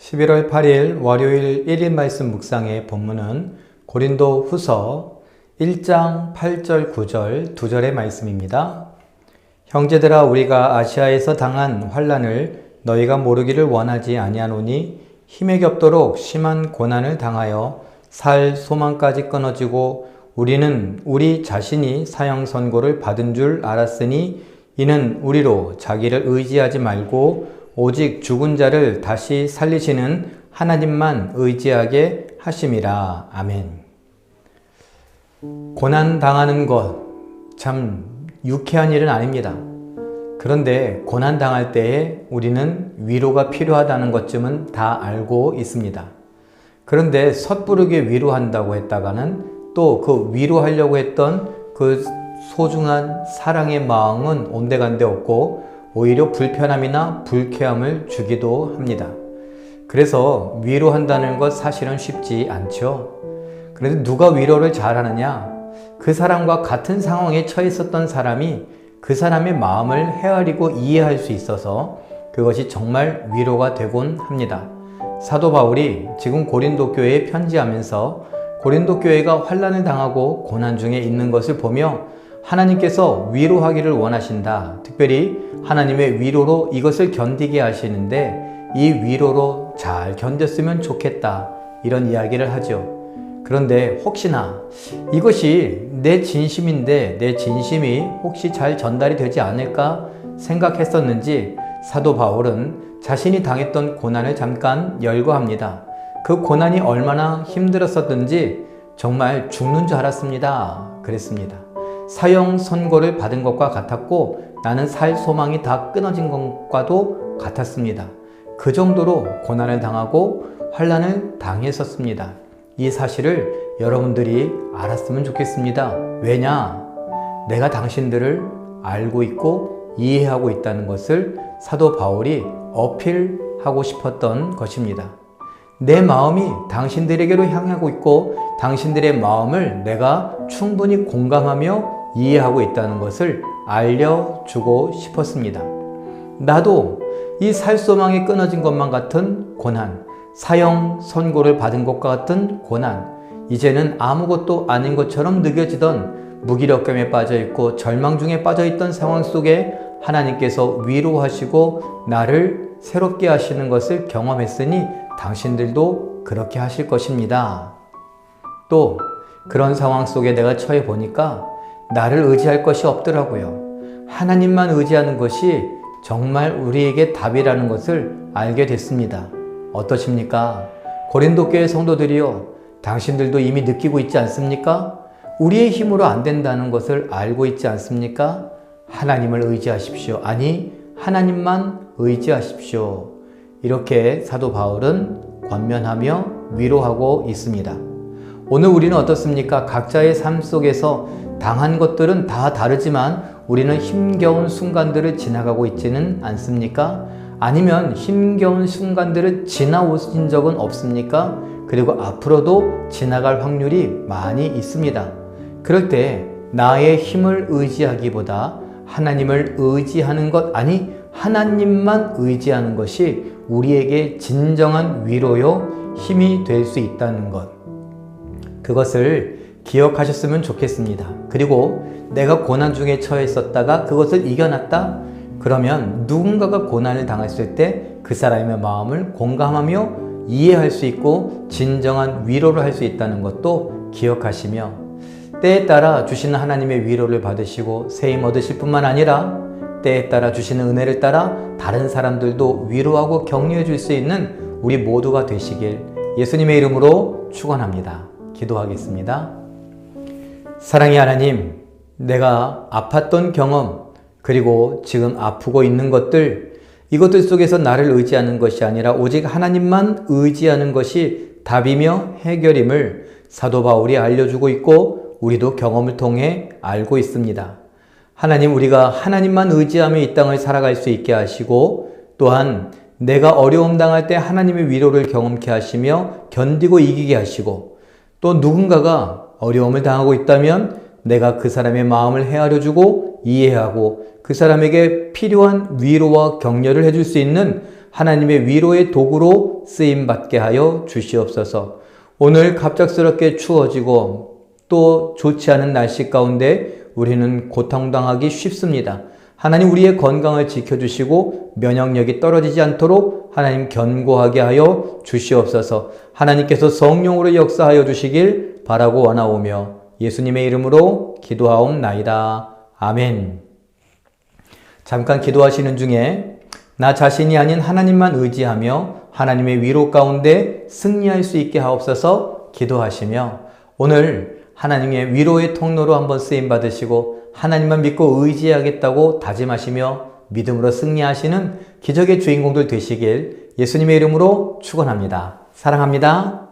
11월 8일 월요일 1일 말씀 묵상의 본문은 고린도 후서 1장 8절 9절 2절의 말씀입니다. 형제들아, 우리가 아시아에서 당한 환난을 너희가 모르기를 원하지 아니하노니 힘에 겹도록 심한 고난을 당하여 살 소망까지 끊어지고 우리는 우리 자신이 사형 선고를 받은 줄 알았으니 이는 우리로 자기를 의지하지 말고 오직 죽은 자를 다시 살리시는 하나님만 의지하게 하심이라. 아멘. 고난 당하는 것 참 유쾌한 일은 아닙니다. 그런데 고난 당할 때에 우리는 위로가 필요하다는 것쯤은 다 알고 있습니다. 그런데 섣부르게 위로한다고 했다가는 또 그 위로하려고 했던 그 소중한 사랑의 마음은 온데간데 없고 오히려 불편함이나 불쾌함을 주기도 합니다. 그래서 위로한다는 것 사실은 쉽지 않죠. 그런데 누가 위로를 잘하느냐? 그 사람과 같은 상황에 처했었던 사람이 그 사람의 마음을 헤아리고 이해할 수 있어서 그것이 정말 위로가 되곤 합니다. 사도 바울이 지금 고린도 교회에 편지하면서 고린도 교회가 환난을 당하고 고난 중에 있는 것을 보며 하나님께서 위로하기를 원하신다. 특별히 하나님의 위로로 이것을 견디게 하시는데 이 위로로 잘 견뎠으면 좋겠다. 이런 이야기를 하죠. 그런데 혹시나 이것이 내 진심인데 내 진심이 혹시 잘 전달이 되지 않을까 생각했었는지 사도 바울은 자신이 당했던 고난을 잠깐 열거합니다. 그 고난이 얼마나 힘들었었든지 정말 죽는 줄 알았습니다. 그랬습니다. 사형 선고를 받은 것과 같았고 나는 살 소망이 다 끊어진 것과도 같았습니다. 그 정도로 고난을 당하고 환난을 당했었습니다. 이 사실을 여러분들이 알았으면 좋겠습니다. 왜냐? 내가 당신들을 알고 있고 이해하고 있다는 것을 사도 바울이 어필하고 싶었던 것입니다. 내 마음이 당신들에게로 향하고 있고 당신들의 마음을 내가 충분히 공감하며 이해하고 있다는 것을 알려주고 싶었습니다. 나도 이 살소망이 끊어진 것만 같은 고난, 사형 선고를 받은 것과 같은 고난, 이제는 아무것도 아닌 것처럼 느껴지던 무기력감에 빠져있고 절망 중에 빠져있던 상황 속에 하나님께서 위로하시고 나를 새롭게 하시는 것을 경험했으니 당신들도 그렇게 하실 것입니다. 또 그런 상황 속에 내가 처해 보니까 나를 의지할 것이 없더라고요. 하나님만 의지하는 것이 정말 우리에게 답이라는 것을 알게 됐습니다. 어떠십니까? 고린도 교회 성도들이요, 당신들도 이미 느끼고 있지 않습니까? 우리의 힘으로 안 된다는 것을 알고 있지 않습니까? 하나님을 의지하십시오. 아니, 하나님만 의지하십시오. 이렇게 사도 바울은 권면하며 위로하고 있습니다. 오늘 우리는 어떻습니까? 각자의 삶 속에서 당한 것들은 다 다르지만 우리는 힘겨운 순간들을 지나가고 있지는 않습니까? 아니면 힘겨운 순간들을 지나오신 적은 없습니까? 그리고 앞으로도 지나갈 확률이 많이 있습니다. 그럴 때 나의 힘을 의지하기보다 하나님을 의지하는 것, 아니 하나님만 의지하는 것이 우리에게 진정한 위로요 힘이 될 수 있다는 것, 그것을 기억하셨으면 좋겠습니다. 그리고 내가 고난 중에 처해 있었다가 그것을 이겨났다? 그러면 누군가가 고난을 당했을 때 그 사람의 마음을 공감하며 이해할 수 있고 진정한 위로를 할 수 있다는 것도 기억하시며 때에 따라 주시는 하나님의 위로를 받으시고 세임 얻으실 뿐만 아니라 때에 따라 주시는 은혜를 따라 다른 사람들도 위로하고 격려해 줄 수 있는 우리 모두가 되시길 예수님의 이름으로 축원합니다. 기도하겠습니다. 사랑의 하나님, 내가 아팠던 경험, 그리고 지금 아프고 있는 것들, 이것들 속에서 나를 의지하는 것이 아니라 오직 하나님만 의지하는 것이 답이며 해결임을 사도 바울이 알려주고 있고 우리도 경험을 통해 알고 있습니다. 하나님, 우리가 하나님만 의지하며 이 땅을 살아갈 수 있게 하시고 또한 내가 어려움 당할 때 하나님의 위로를 경험케 하시며 견디고 이기게 하시고 또 누군가가 어려움을 당하고 있다면 내가 그 사람의 마음을 헤아려주고 이해하고 그 사람에게 필요한 위로와 격려를 해줄 수 있는 하나님의 위로의 도구로 쓰임받게 하여 주시옵소서. 오늘 갑작스럽게 추워지고 또 좋지 않은 날씨 가운데 우리는 고통당하기 쉽습니다. 하나님 우리의 건강을 지켜주시고 면역력이 떨어지지 않도록 하나님 견고하게 하여 주시옵소서. 하나님께서 성령으로 역사하여 주시길 바라고 원하오며 예수님의 이름으로 기도하옵나이다. 아멘. 잠깐 기도하시는 중에 나 자신이 아닌 하나님만 의지하며 하나님의 위로 가운데 승리할 수 있게 하옵소서 기도하시며 오늘 하나님의 위로의 통로로 한번 쓰임 받으시고 하나님만 믿고 의지하겠다고 다짐하시며 믿음으로 승리하시는 기적의 주인공들 되시길 예수님의 이름으로 축원합니다. 사랑합니다.